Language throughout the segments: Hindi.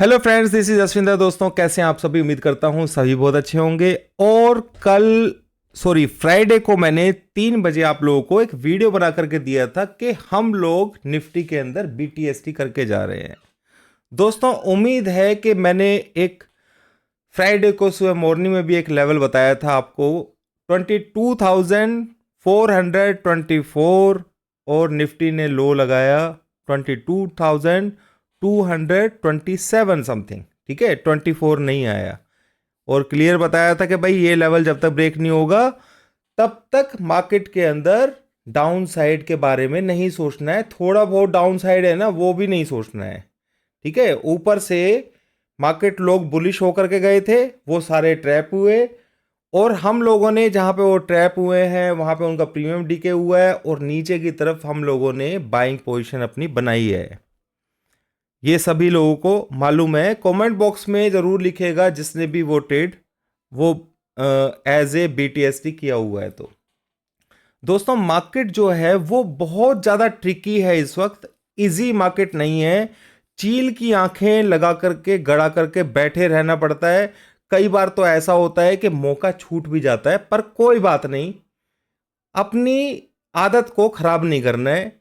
Hello friends, this is Ashwinder. दोस्तों, कैसे हैं आप सभी? उम्मीद करता हूं सभी बहुत अच्छे होंगे। और फ्राइडे को मैंने 3 बजे आप लोगों को एक वीडियो बना करके दिया था कि हम लोग निफ्टी के अंदर बीटीएसटी करके जा रहे हैं। दोस्तों, उम्मीद है कि मैंने एक फ्राइडे को सुबह मॉर्निंग में भी एक लेवल बताया था आपको 22,424, और निफ्टी ने लो लगाया 22,227 समथिंग। ठीक है, 24 नहीं आया। और क्लियर बताया था कि भाई ये लेवल जब तक ब्रेक नहीं होगा तब तक मार्केट के अंदर डाउन साइड के बारे में नहीं सोचना है। थोड़ा बहुत डाउन साइड है ना, वो भी नहीं सोचना है। ठीक है, ऊपर से मार्केट लोग बुलिश होकर के गए थे, वो सारे ट्रैप हुए, और हम लोगों ने जहां पे वो ट्रैप हुए हैं वहां पे उनका प्रीमियम डीके हुआ है, और नीचे की तरफ हम लोगों ने बाइंग पोजीशन अपनी बनाई है। ये सभी लोगों को मालूम है। कमेंट बॉक्स में जरूर लिखेगा जिसने भी वो ट्रेड वो एज ए बीटीएसटी किया हुआ है। तो दोस्तों, मार्केट जो है वो बहुत ज़्यादा ट्रिकी है इस वक्त। इजी मार्केट नहीं है। चील की आंखें लगा करके गड़ा करके बैठे रहना पड़ता है। कई बार तो ऐसा होता है कि मौका छूट भी जाता है, पर कोई बात नहीं, अपनी आदत को खराब नहीं करना है।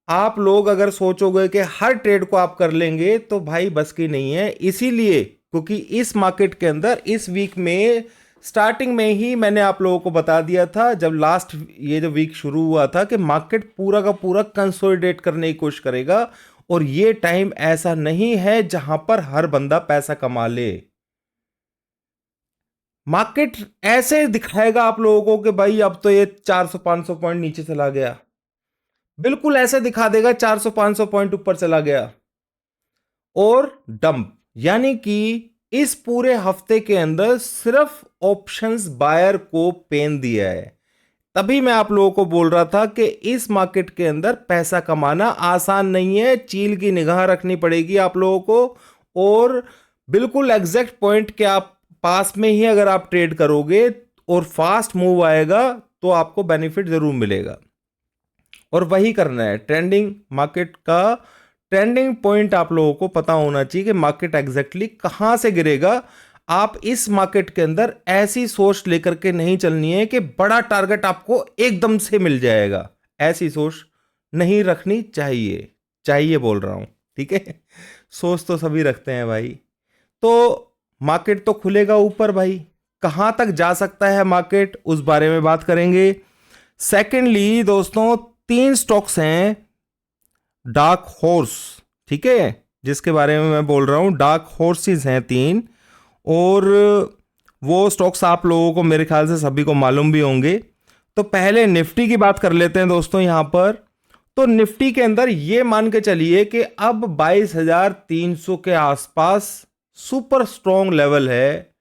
आप लोग अगर सोचोगे कि हर ट्रेड को आप कर लेंगे तो भाई बस की नहीं है। इसीलिए क्योंकि इस मार्केट के अंदर इस वीक में स्टार्टिंग में ही मैंने आप लोगों को बता दिया था, जब लास्ट ये जो वीक शुरू हुआ था, कि मार्केट पूरा का पूरा कंसोलिडेट करने की कोशिश करेगा। और ये टाइम ऐसा नहीं है जहां पर हर बंदा पैसा कमा ले। मार्केट ऐसे दिखाएगा आप लोगों को कि भाई अब तो ये 400-500 पॉइंट नीचे चला गया। बिल्कुल ऐसे दिखा देगा 400-500 पॉइंट ऊपर चला गया और डंप। यानी कि इस पूरे हफ्ते के अंदर सिर्फ ऑप्शंस बायर को पेन दिया है। तभी मैं आप लोगों को बोल रहा था कि इस मार्केट के अंदर पैसा कमाना आसान नहीं है। चील की निगाह रखनी पड़ेगी आप लोगों को, और बिल्कुल एग्जैक्ट पॉइंट के आप पास में ही अगर आप ट्रेड करोगे और फास्ट मूव आएगा तो आपको बेनिफिट जरूर मिलेगा। और वही करना है। ट्रेंडिंग मार्केट का ट्रेंडिंग पॉइंट आप लोगों को पता होना चाहिए कि मार्केट एग्जैक्टली कहां से गिरेगा। आप इस मार्केट के अंदर ऐसी सोच लेकर के नहीं चलनी है कि बड़ा टारगेट आपको एकदम से मिल जाएगा। ऐसी सोच नहीं रखनी चाहिए। चाहिए बोल रहा हूं, ठीक है। सोच तो सभी रखते हैं भाई। तो मार्केट तो खुलेगा ऊपर भाई, कहां तक जा सकता है मार्केट, उस बारे में बात करेंगे। सेकेंडली दोस्तों, 3 स्टॉक्स हैं डार्क हॉर्स, ठीक है, जिसके बारे में मैं बोल रहा हूं। डार्क हॉर्सेस हैं 3, और वो स्टॉक्स आप लोगों को मेरे ख्याल से सभी को मालूम भी होंगे। तो पहले निफ्टी की बात कर लेते हैं दोस्तों यहां पर। तो निफ्टी के अंदर ये मान के चलिए कि अब 22,300 के आसपास सुपर स्ट्रॉन्ग लेवल है।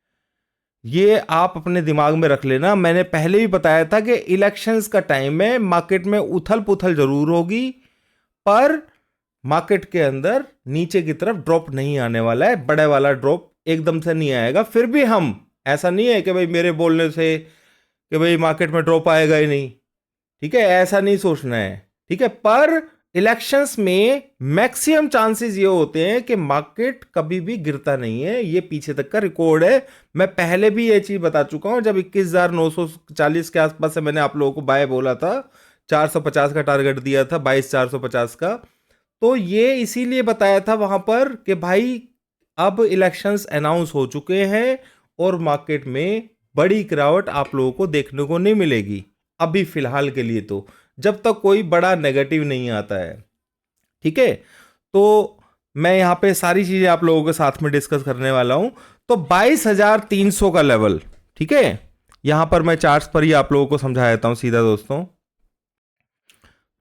ये आप अपने दिमाग में रख लेना। मैंने पहले भी बताया था कि इलेक्शंस का टाइम है, मार्केट में उथल पुथल जरूर होगी, पर मार्केट के अंदर नीचे की तरफ ड्रॉप नहीं आने वाला है। बड़े वाला ड्रॉप एकदम से नहीं आएगा। फिर भी हम, ऐसा नहीं है कि भाई मेरे बोलने से कि भाई मार्केट में ड्रॉप आएगा ही नहीं, ठीक है, ऐसा नहीं सोचना है, ठीक है। पर इलेक्शंस में मैक्सिमम चांसेस ये होते हैं कि मार्केट कभी भी गिरता नहीं है। ये पीछे तक का रिकॉर्ड है। मैं पहले भी ये चीज बता चुका हूं, जब 21,940 के आसपास से मैंने आप लोगों को बाय बोला था, 450 का टारगेट दिया था, 22,450 का। तो ये इसीलिए बताया था वहां पर कि भाई अब इलेक्शंस अनाउंस हो चुके हैं और मार्केट में बड़ी गिरावट आप लोगों को देखने को नहीं मिलेगी अभी फिलहाल के लिए, तो जब तक कोई बड़ा नेगेटिव नहीं आता है, ठीक है। तो मैं यहां पे सारी चीजें आप लोगों के साथ में डिस्कस करने वाला हूं। तो 22,300 का लेवल, ठीक है, यहां पर मैं चार्ट्स पर ही आप लोगों को समझा देता हूं सीधा दोस्तों।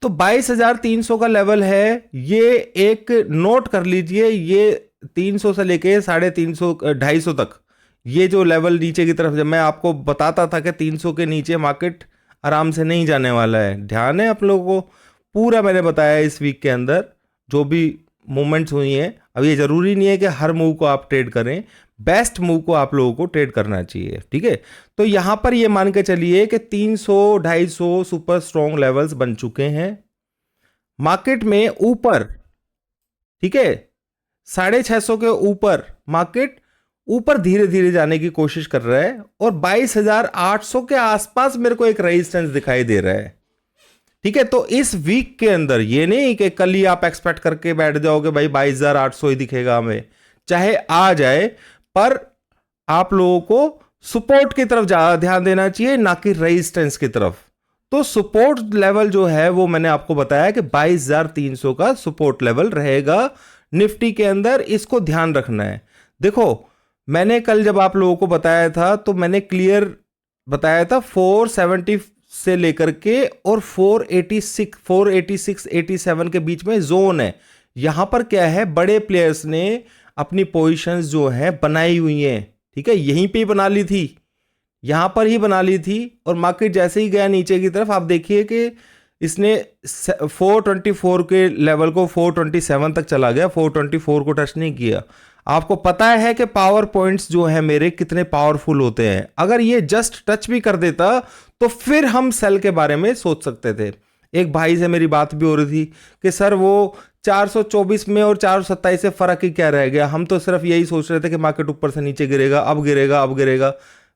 तो 22,300 का लेवल है, ये एक नोट कर लीजिए। ये 300 से लेके 350 250 तक, ये जो लेवल नीचे की तरफ, जब मैं आपको बताता था कि 300 के नीचे मार्केट आराम से नहीं जाने वाला है, ध्यान है आप लोगों को, पूरा मैंने बताया इस वीक के अंदर जो भी मूवमेंट्स हुई हैं। अब ये जरूरी नहीं है कि हर मूव को आप ट्रेड करें, बेस्ट मूव को आप लोगों को ट्रेड करना चाहिए, ठीक है। तो यहां पर ये मान के चलिए कि 300 250 सुपर स्ट्रॉन्ग लेवल्स बन चुके हैं मार्केट में ऊपर, ठीक है। 650 के ऊपर मार्केट ऊपर धीरे धीरे जाने की कोशिश कर रहा है और 22,800 के आसपास मेरे को एक रेजिस्टेंस दिखाई दे रहा है। ठीक है, तो इस वीक के अंदर ये नहीं कि कल ही आप एक्सपेक्ट करके बैठ जाओगे भाई 22,800 ही दिखेगा हमें, चाहे आ जाए, पर आप लोगों को सपोर्ट की तरफ ज्यादा ध्यान देना चाहिए, ना कि रेजिस्टेंस की तरफ। तो सपोर्ट लेवल जो है वो मैंने आपको बताया कि 22,300 का सपोर्ट लेवल रहेगा निफ्टी के अंदर, इसको ध्यान रखना है। देखो मैंने कल जब आप लोगों को बताया था तो मैंने क्लियर बताया था 470 से लेकर के और 486 87 के बीच में जोन है। यहां पर क्या है, बड़े प्लेयर्स ने अपनी पोजीशंस जो है बनाई हुई हैं। ठीक है, यहीं पे ही बना ली थी, यहां पर ही बना ली थी, और मार्केट जैसे ही गया नीचे की तरफ आप देखिए कि इसने 424 के लेवल को 427 तक चला गया, 424 को टच नहीं किया। आपको पता है कि पावर पॉइंट्स जो है मेरे कितने पावरफुल होते हैं, अगर ये जस्ट टच भी कर देता तो फिर हम सेल के बारे में सोच सकते थे। एक भाई से मेरी बात भी हो रही थी कि सर वो 424 में और 427 से फर्क ही क्या रह गया, हम तो सिर्फ यही सोच रहे थे कि मार्केट ऊपर से नीचे गिरेगा, अब गिरेगा, अब गिरेगा।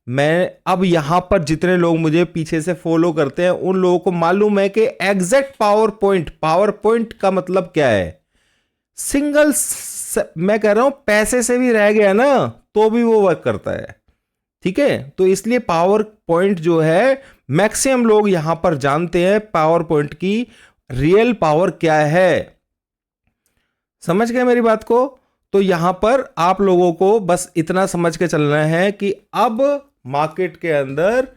मैं अब यहां पर जितने लोग मुझे पीछे से फॉलो करते हैं उन लोगों को मालूम है कि एग्जैक्ट पावर पॉइंट का मतलब क्या है। सिंगल मैं कह रहा हूं पैसे से भी रह गया ना तो भी वो वर्क करता है। ठीक है, तो इसलिए पावर पॉइंट जो है मैक्सिमम लोग यहां पर जानते हैं पावर पॉइंट की रियल पावर क्या है। समझ गए मेरी बात को? तो यहां पर आप लोगों को बस इतना समझ के चलना है कि अब मार्केट के अंदर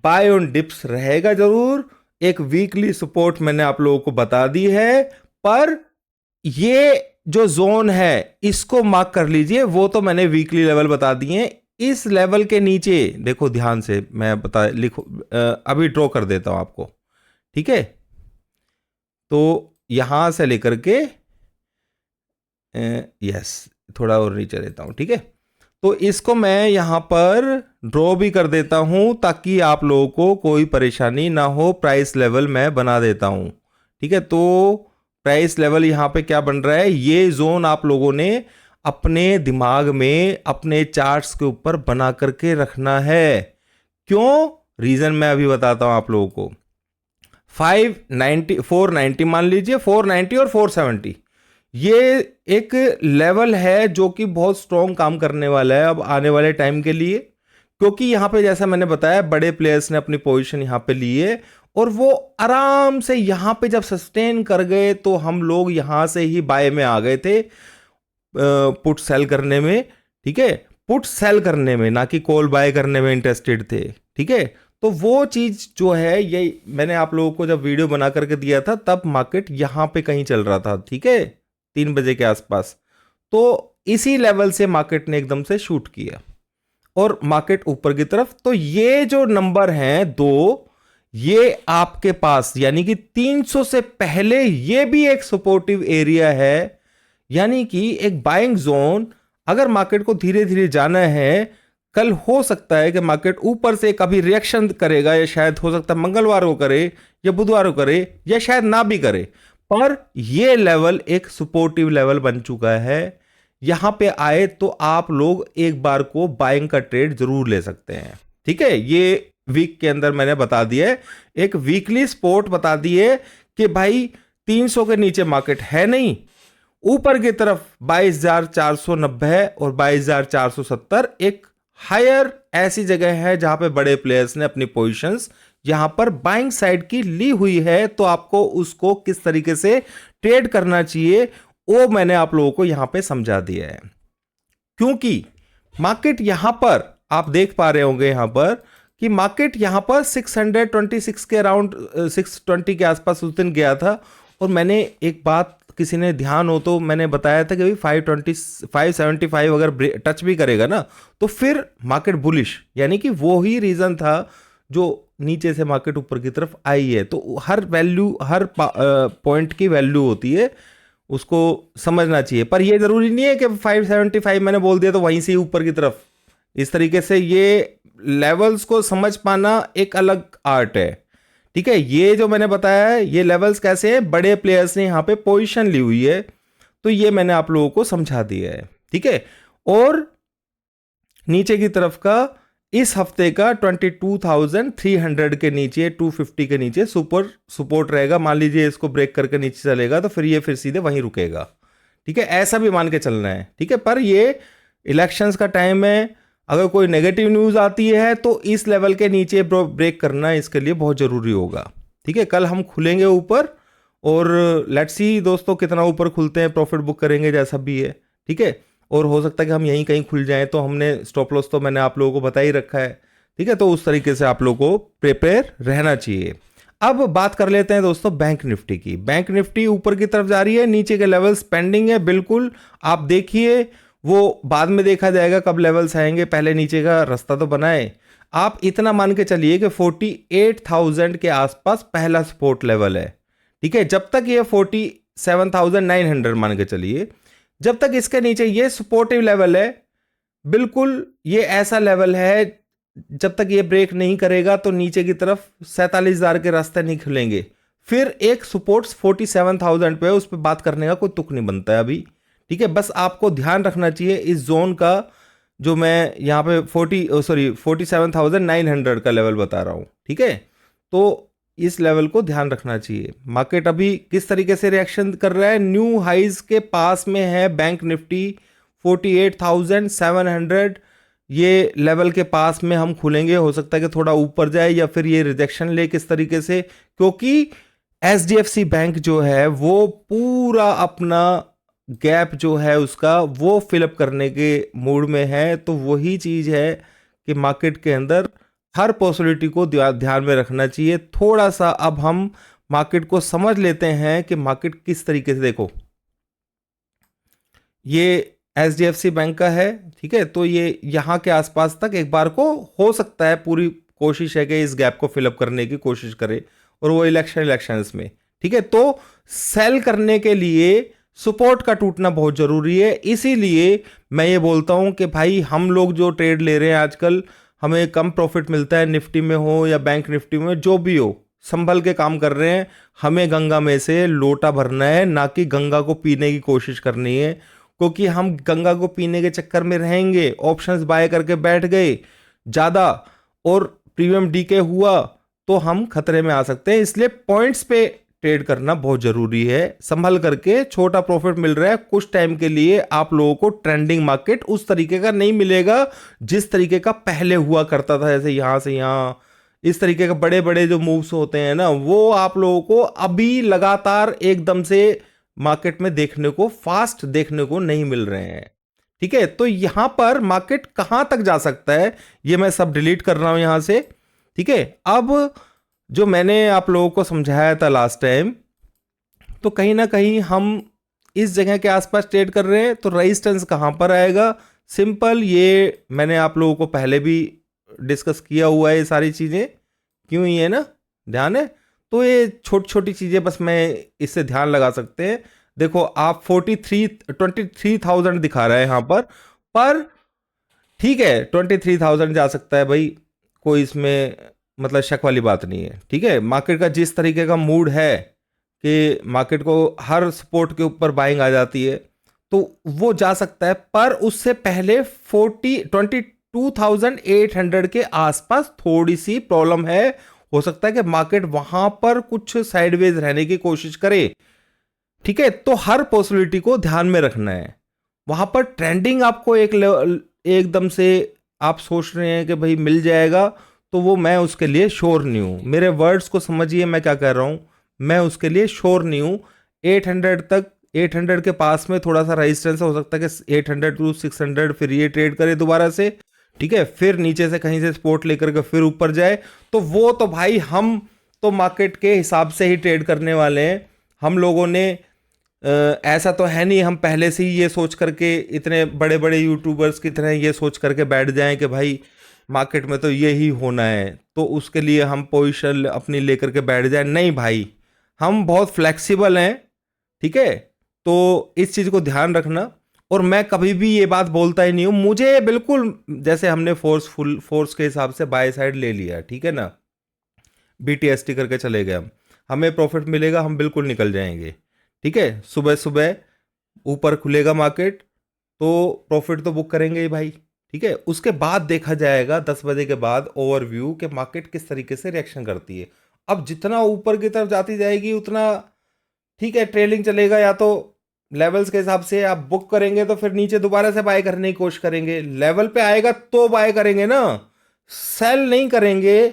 बाय ऑन डिप्स रहेगा जरूर। एक वीकली सपोर्ट मैंने आप लोगों को बता दी है, पर ये जो जोन है इसको मार्क कर लीजिए, वो तो मैंने वीकली लेवल बता दिए। इस लेवल के नीचे देखो ध्यान से, मैं लिखो अभी ड्रॉ कर देता हूं आपको। ठीक है, तो यहां से लेकर के यस थोड़ा और नीचे देता हूं। ठीक है, तो इसको मैं यहां पर ड्रॉ भी कर देता हूं ताकि आप लोगों को कोई परेशानी ना हो। प्राइस लेवल मैं बना देता हूं। ठीक है, तो प्राइस लेवल यहां पे क्या बन रहा है, ये जोन आप लोगों ने अपने दिमाग में अपने चार्ट्स के ऊपर बना करके रखना है। क्यों, रीजन मैं अभी बताता हूं आप लोगों को। 490 मान लीजिए, 490 और 470 ये एक लेवल है जो कि बहुत स्ट्रॉन्ग काम करने वाला है अब आने वाले टाइम के लिए, क्योंकि यहां पे जैसा मैंने बताया बड़े प्लेयर्स ने अपनी पोजीशन यहां पे ली है और वो आराम से यहां पे जब सस्टेन कर गए तो हम लोग यहां से ही बाय में आ गए थे, पुट सेल करने में। ठीक है, पुट सेल करने में, ना कि कॉल बाय करने में इंटरेस्टेड थे। ठीक है, तो वो चीज जो है ये मैंने आप लोगों को जब वीडियो बना करके दिया था तब मार्केट यहां पे कहीं चल रहा था। ठीक है, 3 बजे के आसपास, तो इसी लेवल से मार्केट ने एकदम से शूट किया और मार्केट ऊपर की तरफ। तो ये जो नंबर हैं 2, ये आपके पास यानी कि 300 से पहले ये भी एक सपोर्टिव एरिया है, यानी कि एक बाइंग जोन। अगर मार्केट को धीरे धीरे जाना है, कल हो सकता है कि मार्केट ऊपर से कभी रिएक्शन करेगा, या शायद हो सकता है मंगलवार को करे या बुधवार को करे या शायद ना भी करे, पर ये लेवल एक सपोर्टिव लेवल बन चुका है। यहां पे आए तो आप लोग एक बार को बाइंग का ट्रेड जरूर ले सकते हैं। ठीक है, ये वीक के अंदर मैंने बता दिया है, एक वीकली सपोर्ट बता दिए कि भाई 300 के नीचे मार्केट है नहीं, ऊपर की तरफ 22,490 और 22,470 एक हायर ऐसी जगह है जहां पे बड़े प्लेयर्स ने अपनी पोजीशंस यहां पर बाइंग साइड की ली हुई है। तो आपको उसको किस तरीके से ट्रेड करना चाहिए वो मैंने आप लोगों को यहां पे समझा दिया है, क्योंकि मार्केट यहां पर आप देख पा रहे होंगे यहां पर कि मार्केट यहां पर 626 के अराउंड 620 के आसपास उस दिन गया था। और मैंने एक बात, किसी ने ध्यान हो तो मैंने बताया था कि भाई 575 अगर टच भी करेगा ना तो फिर मार्केट बुलिश, यानी कि वो ही रीजन था जो नीचे से मार्केट ऊपर की तरफ आई है। तो हर वैल्यू, हर पॉइंट की वैल्यू होती है, उसको समझना चाहिए। पर ये जरूरी नहीं है कि 575 मैंने बोल दिया तो वहीं से ऊपर की तरफ। इस तरीके से ये लेवल्स को समझ पाना एक अलग आर्ट है। ठीक है, ये जो मैंने बताया है ये लेवल्स कैसे हैं, बड़े प्लेयर्स ने यहाँ पे पोजीशन ली हुई है। तो ये मैंने आप लोगों को समझा दिया है, ठीक है। और नीचे की तरफ का इस हफ्ते का 22,300 के नीचे, 250 के नीचे सुपर सपोर्ट रहेगा। मान लीजिए इसको ब्रेक करके नीचे चलेगा तो फिर ये फिर सीधे वहीं रुकेगा, ठीक है। ऐसा भी मान के चलना है, ठीक है। पर ये इलेक्शंस का टाइम है, अगर कोई नेगेटिव न्यूज़ आती है तो इस लेवल के नीचे ब्रेक करना इसके लिए बहुत ज़रूरी होगा, ठीक है। कल हम खुलेंगे ऊपर और लेट्स सी दोस्तों कितना ऊपर खुलते हैं, प्रॉफिट बुक करेंगे जैसा भी है, ठीक है। और हो सकता है कि हम यहीं कहीं खुल जाएं, तो हमने स्टॉप लॉस तो मैंने आप लोगों को बता ही रखा है, ठीक है। तो उस तरीके से आप लोगों को प्रिपेयर रहना चाहिए। अब बात कर लेते हैं दोस्तों बैंक निफ्टी की। बैंक निफ्टी ऊपर की तरफ जा रही है, नीचे के लेवल्स पेंडिंग है, बिल्कुल आप देखिए, वो बाद में देखा जाएगा कब लेवल्स आएंगे, पहले नीचे का रास्ता तो बनाए। आप इतना मान के चलिए कि 48,000 के आसपास पहला सपोर्ट लेवल है, ठीक है। जब तक ये 47,900 मान के चलिए, जब तक इसके नीचे ये सपोर्टिव लेवल है, बिल्कुल ये ऐसा लेवल है, जब तक ये ब्रेक नहीं करेगा तो नीचे की तरफ 47,000 के रास्ते नहीं खुलेंगे। फिर एक सपोर्ट 47,000 पे है, उस पर बात करने का कोई तुक नहीं बनता है अभी, ठीक है। बस आपको ध्यान रखना चाहिए इस जोन का, जो मैं यहाँ पे 47,900 का लेवल बता रहा हूँ, ठीक है। तो इस लेवल को ध्यान रखना चाहिए। मार्केट अभी किस तरीके से रिएक्शन कर रहा है, न्यू हाइज के पास में है बैंक निफ्टी 48,700, ये लेवल के पास में हम खुलेंगे। हो सकता है कि थोड़ा ऊपर जाए या फिर ये रिजेक्शन ले किस तरीके से, क्योंकि एचडीएफसी बैंक जो है वो पूरा अपना गैप जो है उसका वो फिलअप करने के मूड में है। तो वही चीज़ है कि मार्केट के अंदर हर पॉसिबिलिटी को ध्यान में रखना चाहिए। थोड़ा सा अब हम मार्केट को समझ लेते हैं कि मार्केट किस तरीके से, देखो ये एचडीएफसी बैंक का है, ठीक है। तो ये यहाँ के आसपास तक एक बार को हो सकता है, पूरी कोशिश है कि इस गैप को फिलअप करने की कोशिश करे, और वो इलेक्शंस में, ठीक है। तो सेल करने के लिए सपोर्ट का टूटना बहुत जरूरी है। इसीलिए मैं ये बोलता हूं कि भाई हम लोग जो ट्रेड ले रहे हैं आजकल, हमें कम प्रॉफिट मिलता है, निफ्टी में हो या बैंक निफ्टी में, जो भी हो, संभल के काम कर रहे हैं। हमें गंगा में से लोटा भरना है, ना कि गंगा को पीने की कोशिश करनी है। क्योंकि हम गंगा को पीने के चक्कर में रहेंगे, ऑप्शंस बाय करके बैठ गए ज़्यादा और प्रीमियम डीके हुआ, तो हम खतरे में आ सकते हैं। इसलिए पॉइंट्स पे ट्रेड करना बहुत जरूरी है, संभल करके। छोटा प्रॉफिट मिल रहा है कुछ टाइम के लिए, आप लोगों को ट्रेंडिंग मार्केट उस तरीके का नहीं मिलेगा जिस तरीके का पहले हुआ करता था। जैसे यहां से यहां इस तरीके का बड़े बड़े जो मूव्स होते हैं ना, वो आप लोगों को अभी लगातार एकदम से मार्केट में देखने को, फास्ट देखने को नहीं मिल रहे हैं, ठीक है। तो यहां पर मार्केट कहां तक जा सकता है, ये मैं सब डिलीट कर रहा हूं यहां से, ठीक है। अब जो मैंने आप लोगों को समझाया था लास्ट टाइम, तो कहीं ना कहीं हम इस जगह के आसपास ट्रेड कर रहे हैं। तो रेजिस्टेंस कहां पर आएगा, सिंपल, ये मैंने आप लोगों को पहले भी डिस्कस किया हुआ है, ये सारी चीज़ें क्यों ही है ना, ध्यान है। तो ये छोटी छोटी चीज़ें बस मैं इससे ध्यान लगा सकते हैं। देखो आप 23,000 दिखा रहा है यहाँ पर ठीक है, 23,000 जा सकता है भाई, कोई इसमें मतलब शक वाली बात नहीं है, ठीक है। मार्केट का जिस तरीके का मूड है कि मार्केट को हर सपोर्ट के ऊपर बाइंग आ जाती है, तो वो जा सकता है। पर उससे पहले 22,800 के आसपास थोड़ी सी प्रॉब्लम है। हो सकता है कि मार्केट वहां पर कुछ साइडवेज रहने की कोशिश करे, ठीक है। तो हर पॉसिबिलिटी को ध्यान में रखना है। वहां पर ट्रेंडिंग आपको एकदम से आप सोच रहे हैं कि भाई मिल जाएगा, तो वो मैं उसके लिए श्योर नहीं हूं। मेरे वर्ड्स को समझिए मैं क्या कह रहा हूं, मैं उसके लिए श्योर नहीं हूं। 800 तक, 800 के पास में थोड़ा सा रेजिस्टेंस हो सकता है कि 800 टू 600 फिर ये ट्रेड करे दोबारा से, ठीक है। फिर नीचे से कहीं से सपोर्ट लेकर के फिर ऊपर जाए, तो वो तो भाई हम तो मार्केट के हिसाब से ही ट्रेड करने वाले हैं। हम लोगों ने ऐसा तो है नहीं हम पहले से ही ये सोच करके, इतने बड़े बड़े यूट्यूबर्स की तरह ये सोच करके बैठ जाएं कि भाई मार्केट में तो ये ही होना है, तो उसके लिए हम पोजीशन अपनी लेकर के बैठ जाएं। नहीं भाई, हम बहुत फ्लेक्सिबल हैं, ठीक है। तो इस चीज़ को ध्यान रखना। और मैं कभी भी ये बात बोलता ही नहीं हूँ, मुझे बिल्कुल, जैसे हमने फोर्स के हिसाब से बाय साइड ले लिया, ठीक है ना, BTST करके चले गए हम, हमें प्रॉफिट मिलेगा, हम बिल्कुल निकल जाएंगे, ठीक है। सुबह सुबह ऊपर खुलेगा मार्केट तो प्रॉफिट तो बुक करेंगे ही भाई, ठीक है। उसके बाद देखा जाएगा 10 बजे के बाद ओवरव्यू कि मार्केट किस तरीके से रिएक्शन करती है। अब जितना ऊपर की तरफ जाती जाएगी उतना ठीक है, ट्रेलिंग चलेगा, या तो लेवल्स के हिसाब से आप बुक करेंगे तो फिर नीचे दोबारा से बाय करने की कोशिश करेंगे, लेवल पे आएगा तो बाय करेंगे ना, सेल नहीं करेंगे।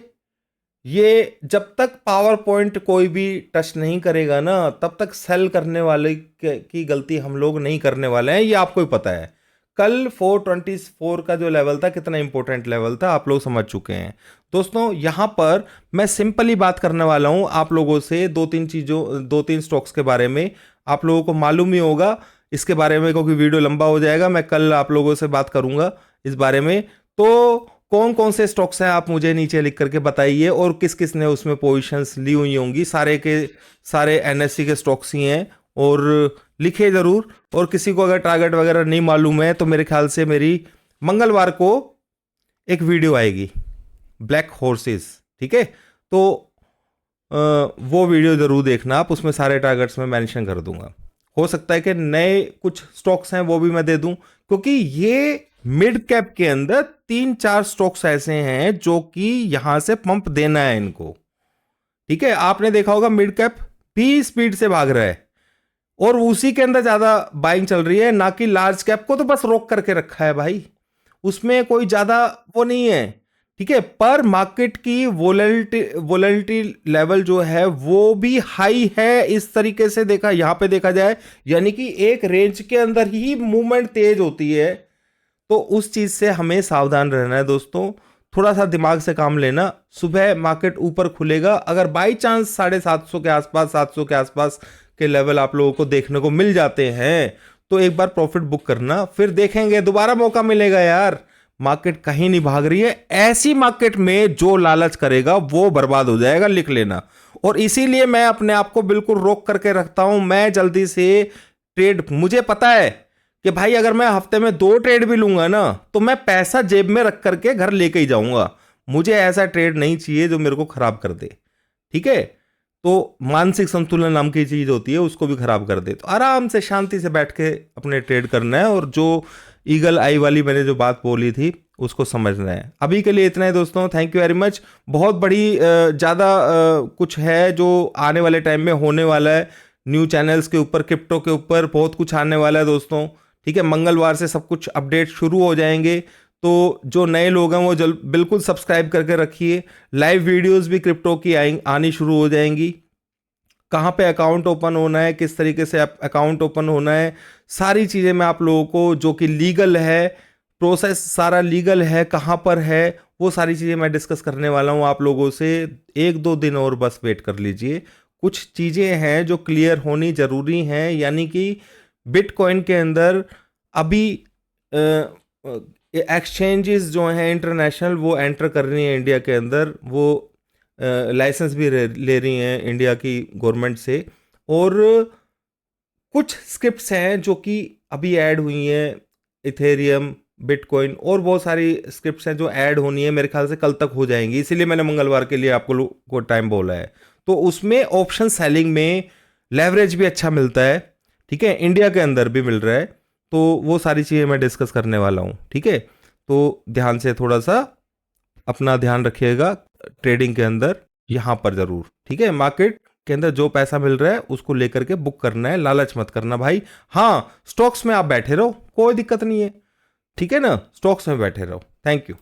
ये जब तक पावर पॉइंट कोई भी टच नहीं करेगा ना, तब तक सेल करने वाले की गलती हम लोग नहीं करने वाले हैं, ये आपको ही पता है। कल 424 का जो लेवल था कितना इंपॉर्टेंट लेवल था आप लोग समझ चुके हैं। दोस्तों यहां पर मैं सिंपली बात करने वाला हूं आप लोगों से दो तीन स्टॉक्स के बारे में। आप लोगों को मालूम ही होगा इसके बारे में, क्योंकि वीडियो लंबा हो जाएगा, मैं कल आप लोगों से बात करूंगा इस बारे में। तो कौन कौन से स्टॉक्स हैं आप मुझे नीचे लिख करके बताइए, और किस किस ने उसमें पोजीशंस ली हुई होंगी। सारे के सारे एनएससी के स्टॉक्स ही हैं, और लिखे ज़रूर। और किसी को अगर टारगेट वगैरह नहीं मालूम है तो मेरे ख्याल से मेरी मंगलवार को एक वीडियो आएगी ब्लैक हॉर्सेस, ठीक है। तो वो वीडियो ज़रूर देखना आप, उसमें सारे टारगेट्स में मेंशन कर दूंगा। हो सकता है कि नए कुछ स्टॉक्स हैं वो भी मैं दे दूं, क्योंकि ये मिड कैप के अंदर 3-4 स्टॉक्स ऐसे हैं जो कि यहां से पंप देना है इनको, ठीक है। आपने देखा होगा मिड कैप भी स्पीड से भाग रहा है, और उसी के अंदर ज्यादा बाइंग चल रही है, ना कि लार्ज कैप को तो बस रोक करके रखा है भाई, उसमें कोई ज्यादा वो नहीं है, ठीक है। पर मार्केट की वोलेटिलिटी लेवल जो है वो भी हाई है, इस तरीके से देखा यहां पे देखा जाए, यानी कि एक रेंज के अंदर ही मूवमेंट तेज होती है। तो उस चीज से हमें सावधान रहना है दोस्तों, थोड़ा सा दिमाग से काम लेना। सुबह मार्केट ऊपर खुलेगा, अगर बाई चांस 750 के आसपास 700 के आसपास के लेवल आप लोगों को देखने को मिल जाते हैं तो एक बार प्रॉफिट बुक करना, फिर देखेंगे दोबारा मौका मिलेगा यार। मार्केट कहीं नहीं भाग रही है, ऐसी मार्केट में जो लालच करेगा वो बर्बाद हो जाएगा, लिख लेना। और इसीलिए मैं अपने आप को बिल्कुल रोक करके रखता हूं, मैं जल्दी से ट्रेड, मुझे पता है कि भाई अगर मैं हफ्ते में 2 ट्रेड भी लूंगा ना तो मैं पैसा जेब में रख करके घर लेके ही जाऊंगा, मुझे ऐसा ट्रेड नहीं चाहिए जो मेरे को खराब कर दे, ठीक है। तो मानसिक संतुलन नाम की चीज होती है, उसको भी खराब कर दे। तो आराम से शांति से बैठ के अपने ट्रेड करना है, और जो ईगल आई वाली मैंने जो बात बोली थी उसको समझना है। अभी के लिए इतना है दोस्तों, थैंक यू वेरी मच। बहुत बड़ी ज़्यादा कुछ है जो आने वाले टाइम में होने वाला है, न्यू चैनल्स के ऊपर, क्रिप्टो के ऊपर बहुत कुछ आने वाला है दोस्तों, ठीक है। मंगलवार से सब कुछ अपडेट शुरू हो जाएंगे, तो जो नए लोग हैं वो बिल्कुल सब्सक्राइब करके रखिए। लाइव वीडियोस भी क्रिप्टो की आनी शुरू हो जाएंगी, कहाँ पे अकाउंट ओपन होना है, किस तरीके से अकाउंट ओपन होना है, सारी चीज़ें मैं आप लोगों को, जो कि लीगल है, प्रोसेस सारा लीगल है, कहाँ पर है, वो सारी चीज़ें मैं डिस्कस करने वाला हूँ आप लोगों से। 1-2 दिन और बस वेट कर लीजिए, कुछ चीज़ें हैं जो क्लियर होनी ज़रूरी हैं। यानी कि बिटकॉइन के अंदर अभी एक्सचेंजेस जो हैं इंटरनेशनल वो एंटर कर रही हैं इंडिया के अंदर, वो लाइसेंस भी ले रही हैं इंडिया की गवर्नमेंट से। और कुछ स्क्रिप्ट्स हैं जो कि अभी ऐड हुई हैं, इथेरियम, बिटकॉइन, और बहुत सारी स्क्रिप्ट्स हैं जो ऐड होनी है, मेरे ख्याल से कल तक हो जाएंगी, इसीलिए मैंने मंगलवार के लिए आपको को टाइम बोला है। तो उसमें ऑप्शन सेलिंग में लेवरेज भी अच्छा मिलता है, ठीक है, इंडिया के अंदर भी मिल रहा है। तो वो सारी चीज़ें मैं डिस्कस करने वाला हूँ, ठीक है। तो ध्यान से थोड़ा सा अपना ध्यान रखिएगा ट्रेडिंग के अंदर, यहाँ पर ज़रूर, ठीक है। मार्केट के अंदर जो पैसा मिल रहा है उसको लेकर के बुक करना है, लालच मत करना भाई। हाँ, स्टॉक्स में आप बैठे रहो, कोई दिक्कत नहीं है, ठीक है ना, स्टॉक्स में बैठे रहो। Thank you.